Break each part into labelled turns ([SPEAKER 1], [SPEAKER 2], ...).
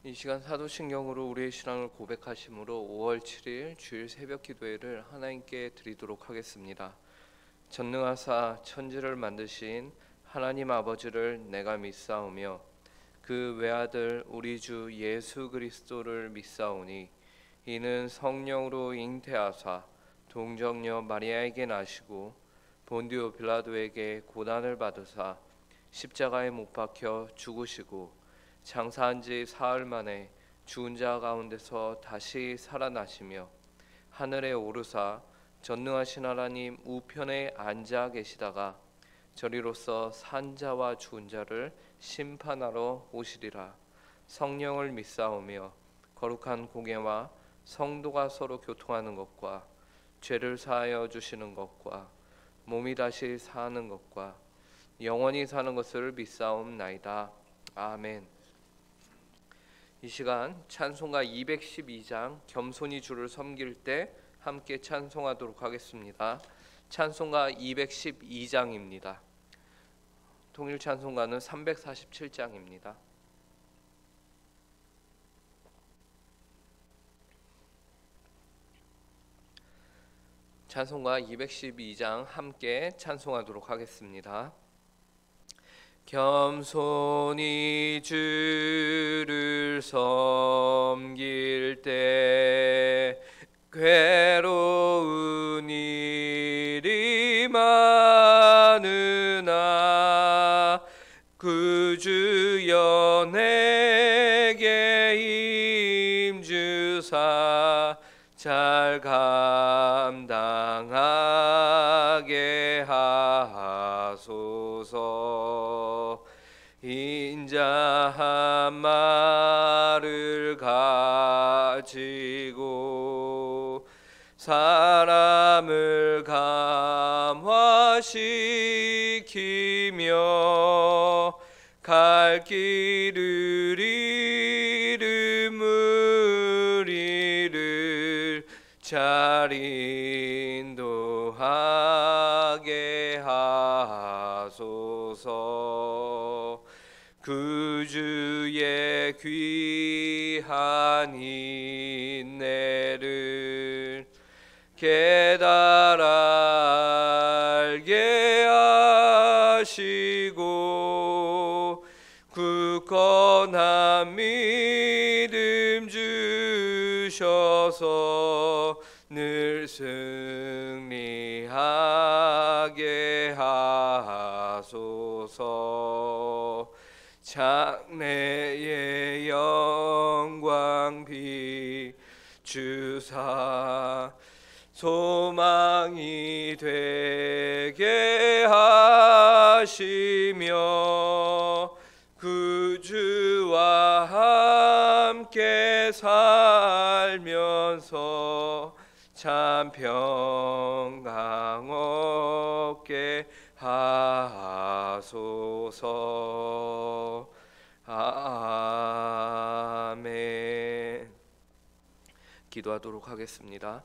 [SPEAKER 1] 이 시간 사도신경으로 우리의 신앙을 고백하심으로 5월 7일 주일 새벽 기도회를 하나님께 드리도록 하겠습니다. 전능하사 천지를 만드신 하나님 아버지를 내가 믿사오며 그 외아들 우리 주 예수 그리스도를 믿사오니 이는 성령으로 잉태하사 동정녀 마리아에게 나시고 본디오 빌라도에게 고난을 받으사 십자가에 못 박혀 죽으시고 장사한 지 사흘 만에 죽은 자 가운데서 다시 살아나시며 하늘에 오르사 전능하신 하나님 우편에 앉아 계시다가 저리로서 산 자와 죽은 자를 심판하러 오시리라. 성령을 믿사오며 거룩한 공예와 성도가 서로 교통하는 것과 죄를 사하여 주시는 것과 몸이 다시 사는 것과 영원히 사는 것을 믿사옵나이다. 아멘. 이 시간 찬송가 212장 겸손히 주를 섬길 때 함께 찬송하도록 하겠습니다. 찬송가 212장입니다. 통일 찬송가는 347장입니다. 찬송가 212장 함께 찬송하도록 하겠습니다. 겸손히 주를 섬길 때 괴로운 일이 많으나 그 주여 내게 힘주사 잘 감당하게 하소서. 인자한 말을 가지고 사람을 감화시키며 갈 길을 잃음을 이를 잘 인도하게 하소서. 그 주의 귀한 인내를 깨달아 알게 하시고 굳건한 믿음 주셔서 늘 승리하게 하소서. 장래의 영광 비추사 소망이 되게 하시며 그 주와 함께 살면서 참 평강 얻게 하소서. 아멘. 기도하도록 하겠습니다.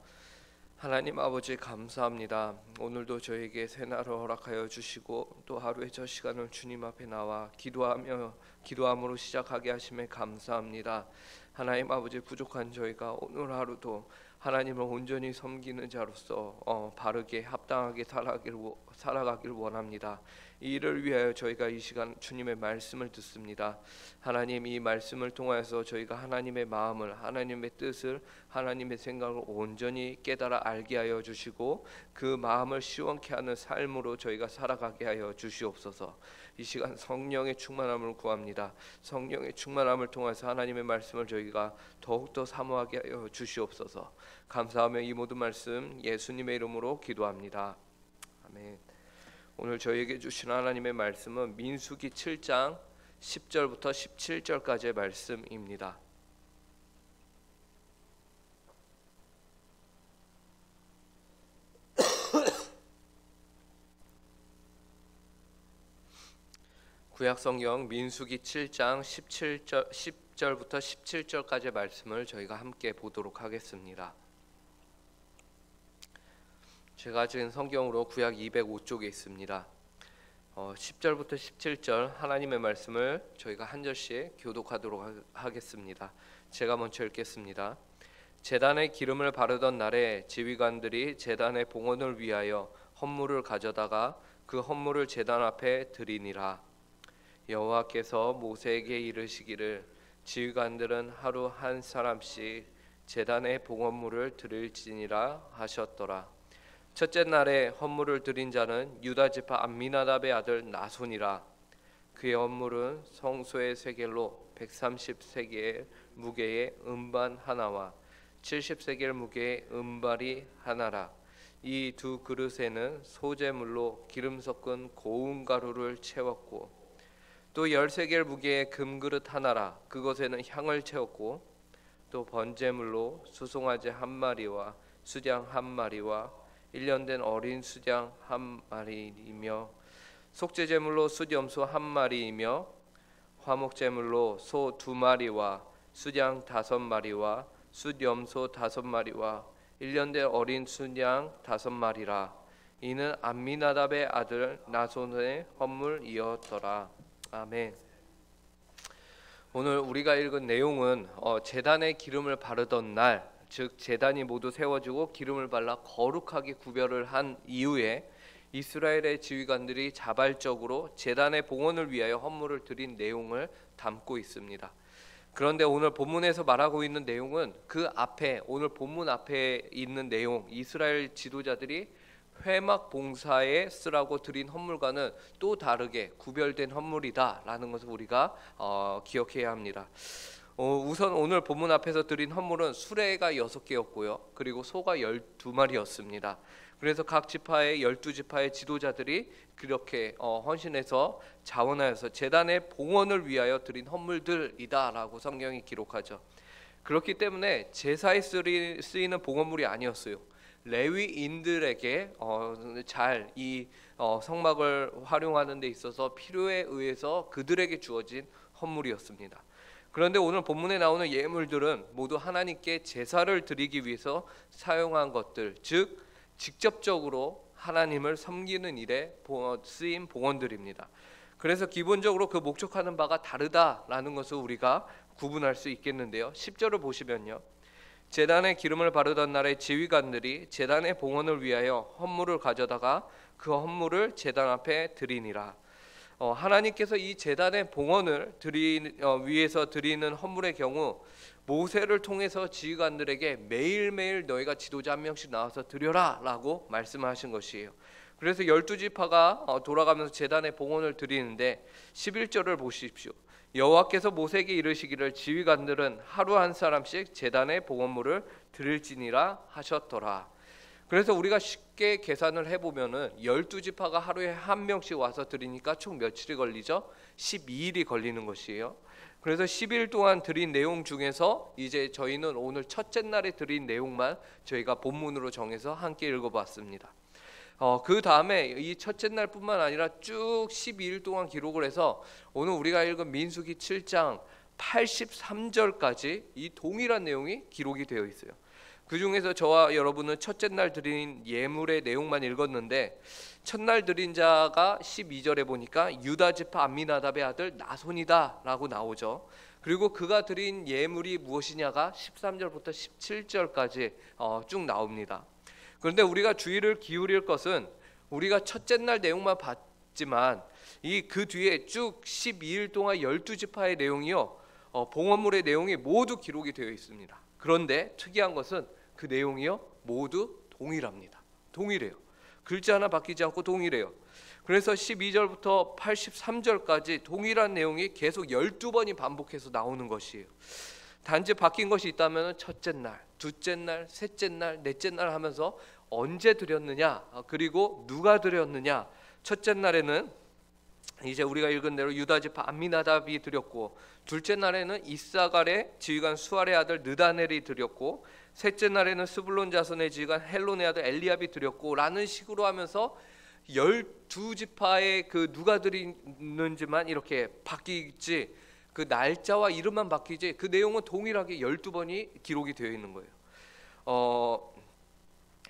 [SPEAKER 1] 하나님 아버지 감사합니다. 오늘도 저에게 새날을 허락하여 주시고 또 하루의 저 시간을 주님 앞에 나와 기도함으로 시작하게 하심에 감사합니다. 하나님 아버지 부족한 저희가 오늘 하루도 하나님을 온전히 섬기는 자로서 바르게 합당하게 살아가길 원합니다. 이 일을 위하여 저희가 이 시간 주님의 말씀을 듣습니다. 하나님, 이 말씀을 통하여서 저희가 하나님의 마음을, 하나님의 뜻을, 하나님의 생각을 온전히 깨달아 알게 하여 주시고 그 마음을 시원케 하는 삶으로 저희가 살아가게 하여 주시옵소서. 이 시간 성령의 충만함을 구합니다. 성령의 충만함을 통해서 하나님의 말씀을 저희가 더욱더 사모하게 하여 주시옵소서. 감사하며 이 모든 말씀 예수님의 이름으로 기도합니다. 아멘. 오늘 저희에게 주신 하나님의 말씀은 민수기 7장 10절부터 17절까지의 말씀입니다. 구약성경 민수기 7장 10절부터 17절까지의 말씀을 저희가 함께 보도록 하겠습니다. 제가 지은 성경으로 구약 205쪽에 있습니다. 10절부터 17절 하나님의 말씀을 저희가 한 절씩 교독하도록 하겠습니다. 제가 먼저 읽겠습니다. 제단에 기름을 바르던 날에 지휘관들이 제단의 봉헌을 위하여 헌물을 가져다가 그 헌물을 제단 앞에 드리니라. 여호와께서 모세에게 이르시기를 지휘관들은 하루 한 사람씩 제단의 봉헌물을 드릴지니라 하셨더라. 첫째 날에 헌물을 드린 자는 유다 지파 암미나답의 아들 나손이라. 그의 헌물은 성소의 세겔로 130세겔 무게의 음반 하나와 70세겔 무게의 음발이 하나라. 이 두 그릇에는 소재물로 기름 섞은 고운 가루를 채웠고 또 10세겔 무게의 금그릇 하나라. 그것에는 향을 채웠고 또 번제물로 수송아지 한 마리와 수장 한 마리와 1년 된 어린 수장 한 마리이며 속죄제물로 숫염소 한 마리이며 화목제물로 소 2마리와 수장 5마리와 숫염소 5마리와 1년 된 어린 수장 5마리라. 이는 암미나답의 아들 나손의 헌물이었더라. 아멘. 오늘 우리가 읽은 내용은 제단에 기름을 바르던 날, 즉 제단이 모두 세워지고 기름을 발라 거룩하게 구별을 한 이후에 이스라엘의 지휘관들이 자발적으로 제단의 봉헌을 위하여 헌물을 드린 내용을 담고 있습니다. 그런데 오늘 본문에서 말하고 있는 내용은 그 앞에, 오늘 본문 앞에 있는 내용, 이스라엘 지도자들이 회막 봉사에 쓰라고 드린 헌물과는 또 다르게 구별된 헌물이다라는 것을 우리가 기억해야 합니다. 우선 오늘 본문 앞에서 드린 헌물은 수레가 6개였고요. 그리고 소가 12마리였습니다. 그래서 각 지파의 12지파의 지도자들이 그렇게 헌신해서 자원하여서 제단의 봉헌을 위하여 드린 헌물들이다라고 성경이 기록하죠. 그렇기 때문에 제사에 쓰이는 봉헌물이 아니었어요. 레위인들에게 잘 이 성막을 활용하는 데 있어서 필요에 의해서 그들에게 주어진 헌물이었습니다. 그런데 오늘 본문에 나오는 예물들은 모두 하나님께 제사를 드리기 위해서 사용한 것들, 즉 직접적으로 하나님을 섬기는 일에 쓰인 봉헌들입니다. 그래서 기본적으로 그 목적하는 바가 다르다라는 것을 우리가 구분할 수 있겠는데요. 10절을 보시면요. 제단에 기름을 바르던 날에 지휘관들이 제단의 봉헌을 위하여 헌물을 가져다가 그 헌물을 제단 앞에 드리니라. 하나님께서 이 제단의 봉헌을 위해서 드리는 헌물의 경우 모세를 통해서 지휘관들에게 매일매일 너희가 지도자 한 명씩 나와서 드려라 라고 말씀하신 것이에요. 그래서 12지파가 돌아가면서 제단의 봉헌을 드리는데 11절을 보십시오. 여호와께서 모세에게 이르시기를 지휘관들은 하루 한 사람씩 제단의 봉헌물을 드릴지니라 하셨더라. 그래서 우리가 쉽게 계산을 해보면은 12지파가 하루에 한 명씩 와서 드리니까 총 며칠이 걸리죠? 12일이 걸리는 것이에요. 그래서 10일 동안 드린 내용 중에서 이제 저희는 오늘 첫째 날에 드린 내용만 저희가 본문으로 정해서 함께 읽어봤습니다. 그 다음에 이 첫째 날뿐만 아니라 쭉 12일 동안 기록을 해서 오늘 우리가 읽은 민수기 7장 83절까지 이 동일한 내용이 기록이 되어 있어요. 그 중에서 저와 여러분은 첫째 날 드린 예물의 내용만 읽었는데 첫날 드린 자가 12절에 보니까 유다 지파 암미나답의 아들 나손이다 라고 나오죠. 그리고 그가 드린 예물이 무엇이냐가 13절부터 17절까지 쭉 나옵니다. 그런데 우리가 주의를 기울일 것은 우리가 첫째 날 내용만 봤지만 그 뒤에 쭉 12일 동안 12지파의 내용이요, 봉헌물의 내용이 모두 기록이 되어 있습니다. 그런데 특이한 것은 그 내용이요 모두 동일합니다. 동일해요. 글자 하나 바뀌지 않고 동일해요. 그래서 12절부터 83절까지 동일한 내용이 계속 12번이 반복해서 나오는 것이에요. 단지 바뀐 것이 있다면 첫째 날, 둘째 날, 셋째 날, 넷째 날 하면서 언제 드렸느냐, 그리고 누가 드렸느냐. 첫째 날에는 이제 우리가 읽은 대로 유다 지파 암미나답이 드렸고, 둘째 날에는 이사갈의 지휘관 수알의 아들 느다넬이 드렸고, 셋째 날에는 스불론 자손의 지휘관 헬론의 아들 엘리압이 드렸고 라는 식으로 하면서 12지파의 그 누가 드리는지만 이렇게 바뀌지, 그 날짜와 이름만 바뀌지 그 내용은 동일하게 12번이 기록이 되어 있는 거예요.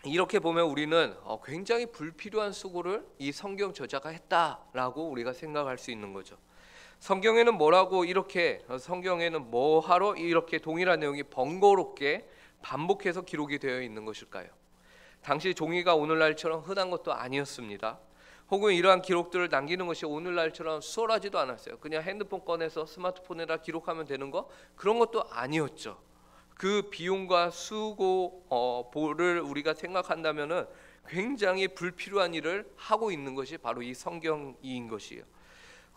[SPEAKER 1] 이렇게 보면 우리는 굉장히 불필요한 수고를 이 성경 저자가 했다라고 우리가 생각할 수 있는 거죠. 성경에는 뭐하러 이렇게 동일한 내용이 번거롭게 반복해서 기록이 되어 있는 것일까요? 당시 종이가 오늘날처럼 흔한 것도 아니었습니다. 혹은 이러한 기록들을 남기는 것이 오늘날처럼 수월하지도 않았어요. 그냥 핸드폰 꺼내서 스마트폰에다 기록하면 되는 거, 그런 것도 아니었죠. 그 비용과 수고를 우리가 생각한다면은 굉장히 불필요한 일을 하고 있는 것이 바로 이 성경인 것이에요.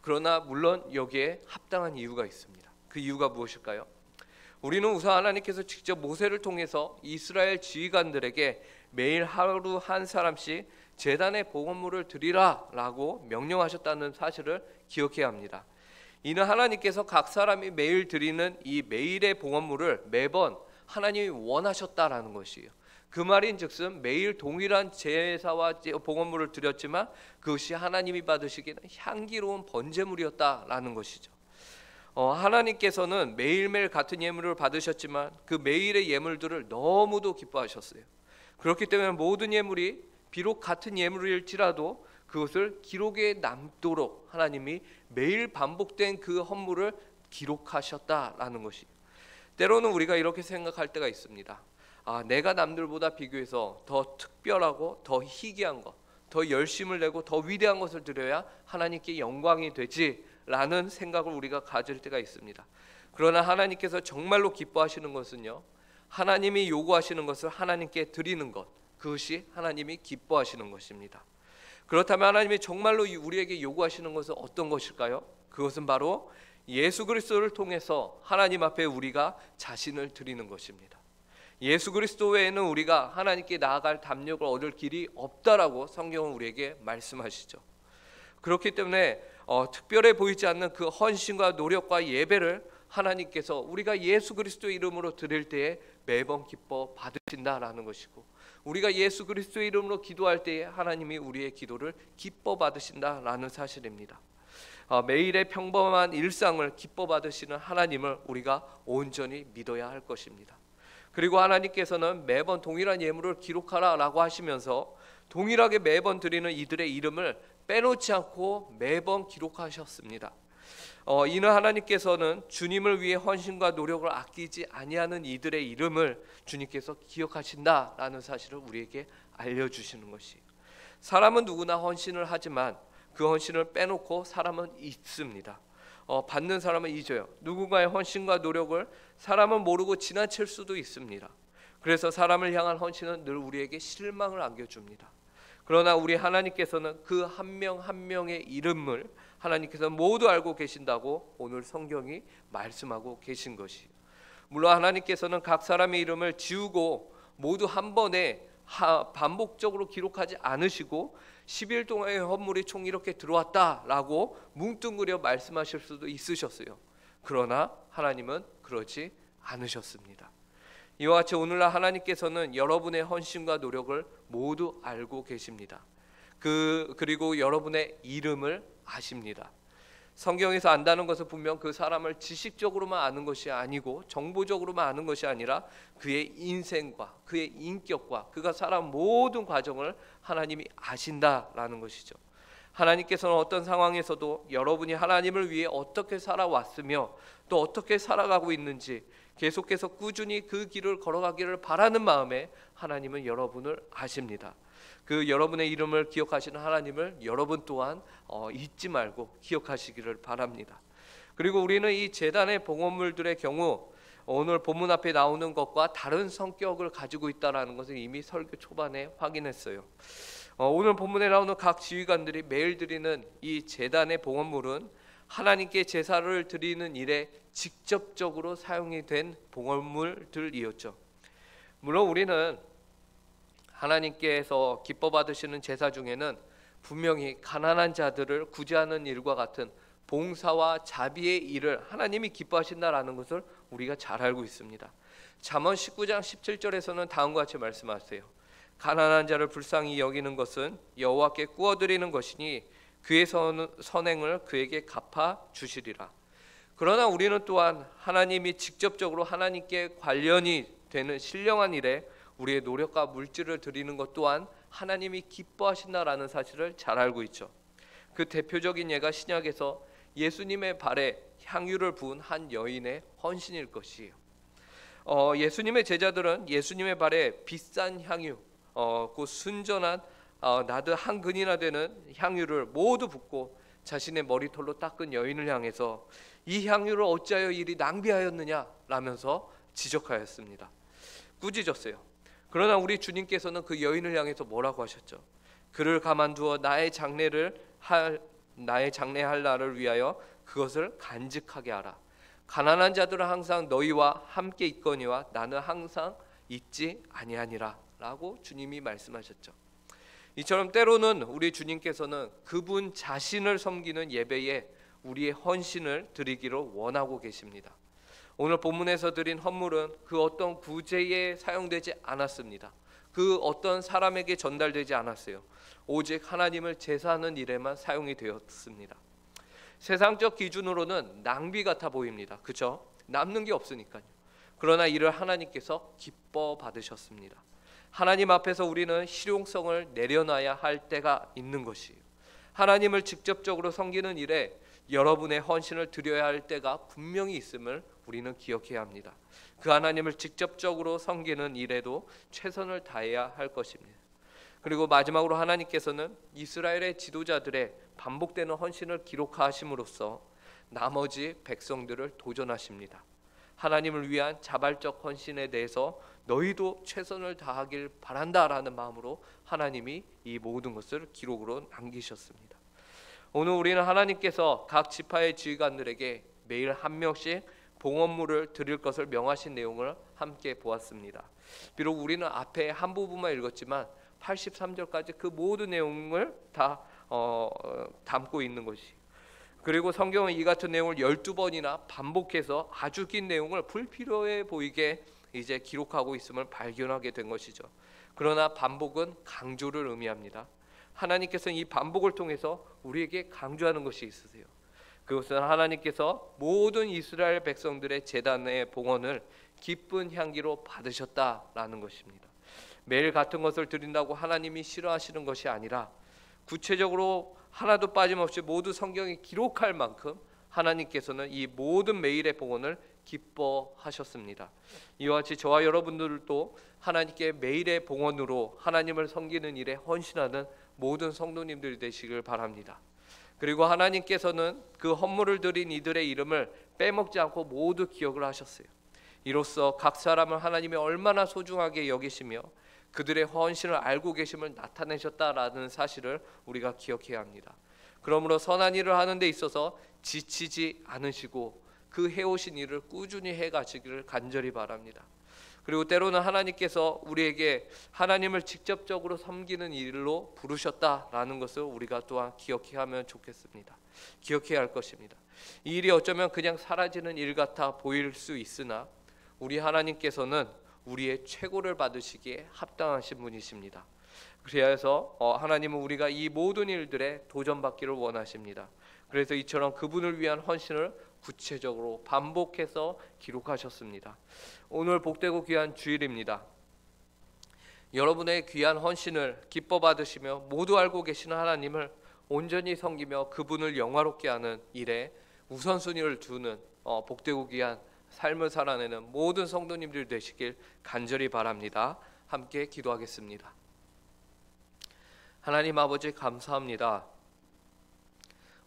[SPEAKER 1] 그러나 물론 여기에 합당한 이유가 있습니다. 그 이유가 무엇일까요? 우리는 우선 하나님께서 직접 모세를 통해서 이스라엘 지휘관들에게 매일 하루 한 사람씩 제단의 봉헌물을 드리라라고 명령하셨다는 사실을 기억해야 합니다. 이는 하나님께서 각 사람이 매일 드리는 이 매일의 봉헌물을 매번 하나님이 원하셨다라는 것이에요. 그 말인즉슨 매일 동일한 제사와 봉헌물을 드렸지만 그것이 하나님이 받으시기는 향기로운 번제물이었다라는 것이죠. 하나님께서는 매일매일 같은 예물을 받으셨지만 그 매일의 예물들을 너무도 기뻐하셨어요. 그렇기 때문에 모든 예물이 비록 같은 예물일지라도 그것을 기록에 남도록 하나님이 매일 반복된 그 헌물을 기록하셨다라는 것이. 때로는 우리가 이렇게 생각할 때가 있습니다. 내가 남들보다 비교해서 더 특별하고 더 희귀한 것, 더 열심을 내고 더 위대한 것을 드려야 하나님께 영광이 되지라는 생각을 우리가 가질 때가 있습니다. 그러나 하나님께서 정말로 기뻐하시는 것은요, 하나님이 요구하시는 것을 하나님께 드리는 것, 그것이 하나님이 기뻐하시는 것입니다. 그렇다면 하나님이 정말로 우리에게 요구하시는 것은 어떤 것일까요? 그것은 바로 예수 그리스도를 통해서 하나님 앞에 우리가 자신을 드리는 것입니다. 예수 그리스도 외에는 우리가 하나님께 나아갈 담력을 얻을 길이 없다라고 성경은 우리에게 말씀하시죠. 그렇기 때문에 특별해 보이지 않는 그 헌신과 노력과 예배를 하나님께서 우리가 예수 그리스도의 이름으로 드릴 때에 매번 기뻐 받으신다라는 것이고, 우리가 예수 그리스도의 이름으로 기도할 때에 하나님이 우리의 기도를 기뻐 받으신다라는 사실입니다. 매일의 평범한 일상을 기뻐 받으시는 하나님을 우리가 온전히 믿어야 할 것입니다. 그리고 하나님께서는 매번 동일한 예물을 기록하라라고 하시면서 동일하게 매번 드리는 이들의 이름을 빼놓지 않고 매번 기록하셨습니다. 이는 하나님께서는 주님을 위해 헌신과 노력을 아끼지 아니하는 이들의 이름을 주님께서 기억하신다라는 사실을 우리에게 알려주시는 것이에요. 사람은 누구나 헌신을 하지만 그 헌신을 빼놓고 사람은 잊습니다. 받는 사람은 잊어요. 누군가의 헌신과 노력을 사람은 모르고 지나칠 수도 있습니다. 그래서 사람을 향한 헌신은 늘 우리에게 실망을 안겨줍니다. 그러나 우리 하나님께서는 그 한 명 한 명의 이름을 하나님께서 모두 알고 계신다고 오늘 성경이 말씀하고 계신 것이에요. 물론 하나님께서는 각 사람의 이름을 지우고 모두 한 번에 반복적으로 기록하지 않으시고 10일 동안의 헌물이 총 이렇게 들어왔다라고 뭉뚱그려 말씀하실 수도 있으셨어요. 그러나 하나님은 그러지 않으셨습니다. 이와 같이 오늘날 하나님께서는 여러분의 헌신과 노력을 모두 알고 계십니다. 그리고 여러분의 이름을 아십니다. 성경에서 안다는 것은 분명 그 사람을 지식적으로만 아는 것이 아니고 정보적으로만 아는 것이 아니라 그의 인생과 그의 인격과 그가 살아온 모든 과정을 하나님이 아신다라는 것이죠. 하나님께서는 어떤 상황에서도 여러분이 하나님을 위해 어떻게 살아왔으며 또 어떻게 살아가고 있는지 계속해서 꾸준히 그 길을 걸어가기를 바라는 마음에 하나님은 여러분을 아십니다. 그 여러분의 이름을 기억하시는 하나님을 여러분 또한 잊지 말고 기억하시기를 바랍니다. 그리고 우리는 이 제단의 봉헌물들의 경우 오늘 본문 앞에 나오는 것과 다른 성격을 가지고 있다는 것을 이미 설교 초반에 확인했어요. 오늘 본문에 나오는 각 지휘관들이 매일 드리는 이 제단의 봉헌물은 하나님께 제사를 드리는 일에 직접적으로 사용이 된 봉헌물들이었죠. 물론 우리는 하나님께서 기뻐 받으시는 제사 중에는 분명히 가난한 자들을 구제하는 일과 같은 봉사와 자비의 일을 하나님이 기뻐하신다라는 것을 우리가 잘 알고 있습니다. 잠언 19장 17절에서는 다음과 같이 말씀하세요. 가난한 자를 불쌍히 여기는 것은 여호와께 구워드리는 것이니 그의 선행을 그에게 갚아 주시리라. 그러나 우리는 또한 하나님이 직접적으로 하나님께 관련이 되는 신령한 일에 우리의 노력과 물질을 드리는 것 또한 하나님이 기뻐하신다라는 사실을 잘 알고 있죠. 그 대표적인 예가 신약에서 예수님의 발에 향유를 부은 한 여인의 헌신일 것이에요. 예수님의 제자들은 예수님의 발에 비싼 향유, 그 순전한 나드 한 근이나 되는 향유를 모두 붓고 자신의 머리털로 닦은 여인을 향해서 이 향유를 어찌하여 이리 낭비하였느냐 라면서 지적하였습니다. 꾸짖었어요. 그러나 우리 주님께서는 그 여인을 향해서 뭐라고 하셨죠? 그를 가만두어 나의 장례할 날을 위하여 그것을 간직하게 하라. 가난한 자들은 항상 너희와 함께 있거니와 나는 항상 있지 아니하니라 라고 주님이 말씀하셨죠. 이처럼 때로는 우리 주님께서는 그분 자신을 섬기는 예배에 우리의 헌신을 드리기를 원하고 계십니다. 오늘 본문에서 드린 헌물은 그 어떤 구제에 사용되지 않았습니다. 그 어떤 사람에게 전달되지 않았어요. 오직 하나님을 제사하는 일에만 사용이 되었습니다. 세상적 기준으로는 낭비 같아 보입니다. 그렇죠? 남는 게 없으니까요. 그러나 이를 하나님께서 기뻐 받으셨습니다. 하나님 앞에서 우리는 실용성을 내려놔야 할 때가 있는 것이에요. 하나님을 직접적으로 섬기는 일에 여러분의 헌신을 드려야 할 때가 분명히 있음을 우리는 기억해야 합니다. 그 하나님을 직접적으로 섬기는 일에도 최선을 다해야 할 것입니다. 그리고 마지막으로 하나님께서는 이스라엘의 지도자들의 반복되는 헌신을 기록하심으로써 나머지 백성들을 도전하십니다. 하나님을 위한 자발적 헌신에 대해서 너희도 최선을 다하길 바란다라는 마음으로 하나님이 이 모든 것을 기록으로 남기셨습니다. 오늘 우리는 하나님께서 각 지파의 지휘관들에게 매일 한 명씩 봉헌물을 드릴 것을 명하신 내용을 함께 보았습니다. 비록 우리는 앞에 한 부분만 읽었지만 83절까지 그 모든 내용을 다 담고 있는 것이. 그리고 성경은 이 같은 내용을 12번이나 반복해서 아주 긴 내용을 불필요해 보이게 이제 기록하고 있음을 발견하게 된 것이죠. 그러나 반복은 강조를 의미합니다. 하나님께서는 이 반복을 통해서 우리에게 강조하는 것이 있으세요. 그것은 하나님께서 모든 이스라엘 백성들의 제단의 봉헌을 기쁜 향기로 받으셨다라는 것입니다. 매일 같은 것을 드린다고 하나님이 싫어하시는 것이 아니라 구체적으로 하나도 빠짐없이 모두 성경에 기록할 만큼 하나님께서는 이 모든 매일의 봉헌을 기뻐하셨습니다. 이와 같이 저와 여러분들도 하나님께 매일의 봉헌으로 하나님을 섬기는 일에 헌신하는 모든 성도님들이 되시길 바랍니다. 그리고 하나님께서는 그 헌물을 드린 이들의 이름을 빼먹지 않고 모두 기억을 하셨어요. 이로써 각 사람을 하나님이 얼마나 소중하게 여기시며 그들의 헌신을 알고 계심을 나타내셨다라는 사실을 우리가 기억해야 합니다. 그러므로 선한 일을 하는 데 있어서 지치지 않으시고 그 해오신 일을 꾸준히 해가시기를 간절히 바랍니다. 그리고 때로는 하나님께서 우리에게 하나님을 직접적으로 섬기는 일로 부르셨다라는 것을 우리가 또한 기억해야 하면 좋겠습니다. 기억해야 할 것입니다. 이 일이 어쩌면 그냥 사라지는 일 같아 보일 수 있으나 우리 하나님께서는 우리의 최고를 받으시기에 합당하신 분이십니다. 그래서 하나님은 우리가 이 모든 일들에 도전받기를 원하십니다. 그래서 이처럼 그분을 위한 헌신을 구체적으로 반복해서 기록하셨습니다. 오늘 복되고 귀한 주일입니다. 여러분의 귀한 헌신을 기뻐 받으시며 모두 알고 계시는 하나님을 온전히 섬기며 그분을 영화롭게 하는 일에 우선순위를 두는 복되고 귀한 삶을 살아내는 모든 성도님들 되시길 간절히 바랍니다. 함께 기도하겠습니다. 하나님 아버지 감사합니다.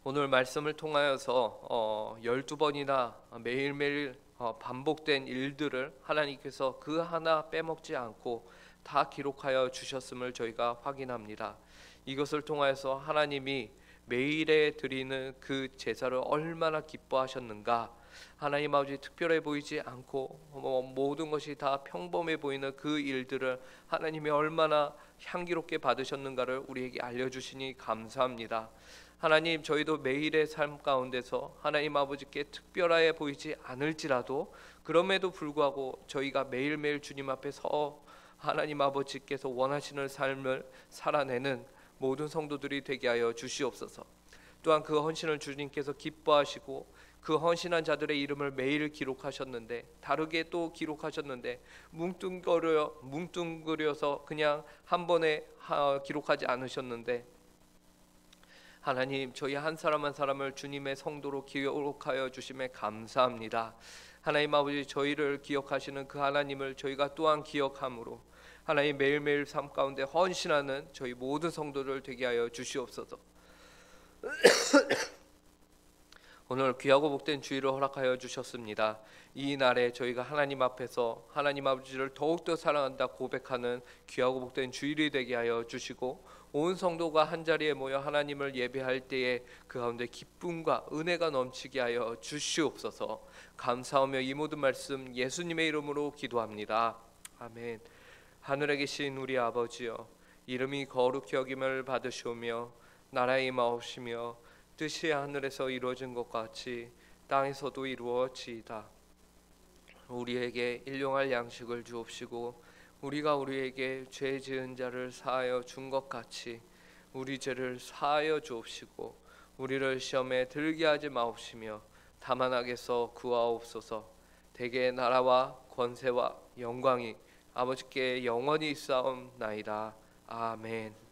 [SPEAKER 1] 오늘 말씀을 통하여서 12번이나 매일매일 반복된 일들을 하나님께서 그 하나 빼먹지 않고 다 기록하여 주셨음을 저희가 확인합니다. 이것을 통하여서 하나님이 매일에 드리는 그 제사를 얼마나 기뻐하셨는가, 하나님 아버지 특별해 보이지 않고 모든 것이 다 평범해 보이는 그 일들을 하나님이 얼마나 향기롭게 받으셨는가를 우리에게 알려주시니 감사합니다. 하나님, 저희도 매일의 삶 가운데서 하나님 아버지께 특별해 보이지 않을지라도 그럼에도 불구하고 저희가 매일매일 주님 앞에 서 하나님 아버지께서 원하시는 삶을 살아내는 모든 성도들이 되게 하여 주시옵소서. 또한 그 헌신을 주님께서 기뻐하시고 그 헌신한 자들의 이름을 매일 기록하셨는데, 다르게 또 기록하셨는데, 뭉뚱그려서 그냥 한 번에 기록하지 않으셨는데, 하나님, 저희 한 사람 한 사람을 주님의 성도로 기록하여 주심에 감사합니다. 하나님 아버지, 저희를 기억하시는 그 하나님을 저희가 또한 기억함으로 하나님, 매일매일 삶 가운데 헌신하는 저희 모든 성도들 되게 하여 주시옵소서. 오늘 귀하고 복된 주일을 허락하여 주셨습니다. 이 날에 저희가 하나님 앞에서 하나님 아버지를 더욱더 사랑한다 고백하는 귀하고 복된 주일이 되게 하여 주시고, 온 성도가 한자리에 모여 하나님을 예배할 때에 그 가운데 기쁨과 은혜가 넘치게 하여 주시옵소서. 감사하며 이 모든 말씀 예수님의 이름으로 기도합니다. 아멘. 하늘에 계신 우리 아버지여, 이름이 거룩히 여김을 받으시오며 나라의 임하옵시며 뜻이 하늘에서 이루어진 것 같이 땅에서도 이루어지이다. 우리에게 일용할 양식을 주옵시고, 우리가 우리에게 죄 지은 자를 사하여 준 것 같이 우리 죄를 사하여 주옵시고, 우리를 시험에 들게 하지 마옵시며 다만 악에서 구하옵소서. 대개 나라와 권세와 영광이 아버지께 영원히 있사옵나이다. 아멘.